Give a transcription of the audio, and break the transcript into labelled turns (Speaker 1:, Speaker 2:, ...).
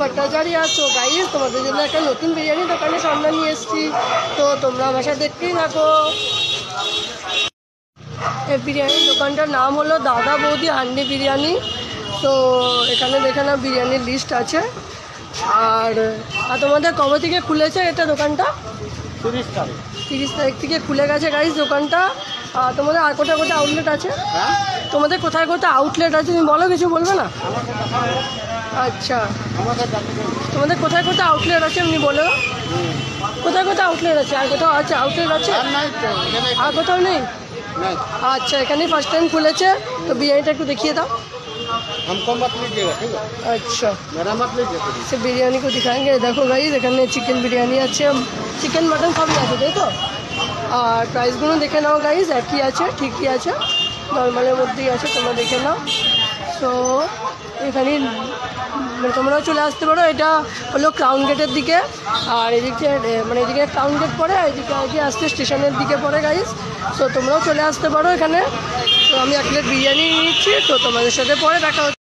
Speaker 1: ভট্টাচার্য। তো গাইস তোমাদের জন্য একটা নতুন বিরিয়ানি দোকানের সন্ধান নিয়ে এসেছি, তো তোমরা আমার সাথে দেখতেই থাকো। এই বিরিয়ানির দোকানটার নাম হলো দাদা বৌদি হান্ডি বিরিয়ানি। তো এখানে দেখে না বিরিয়ানির লিস্ট আছে। আর তোমাদের কবে থেকে খুলেছে এটা দোকানটা? 30 তারিখ থেকে খুলে গেছে গাইস দোকানটা। তোমাদের আর কোথায় কোথায় আউটলেট আছে? তোমাদের কোথায় কোথায় আউটলেট আছে তুমি বলো, কিছু বলবে না? আচ্ছা, তোমাদের কোথায় কোথায় আউটলেট আছে এমনি বলো, কোথায় কোথায় আউটলেট আছে? আর কোথাও আছে আউটলেট আছে? আর কোথাও নেই? আচ্ছা, এখানেই ফার্স্ট টাইম খুলেছে। তো বিরিয়ানিটা একটু দেখিয়ে দাও। अच्छा, से बिरयानी को दिखाएंगे। देखो गाइस এখানে চিকেন বিরিয়ানি আছে, চিকেন মাটন সবই আছে, তাই তো? আর প্রাইসগুলো দেখে নাও গাইস, একই আছে, ঠিকই আছে, নর্মালের মধ্যেই আছে, তোমরা দেখে নাও। সো এখানে তোমরাও চলে আসতে পারো। এটা হলো ক্রাউন গেটের দিকে, আর এদিকে মানে এদিকে ক্রাউন গেট পড়ে, এদিকে আগে আসতে স্টেশনের দিকে পড়ে গাইস। সো তোমরাও চলে আসতে পারো এখানে। তো আমি এক প্লেট বিরিয়ানি নিচ্ছি, তো তোমাদের সাথে পরে দেখা হচ্ছে।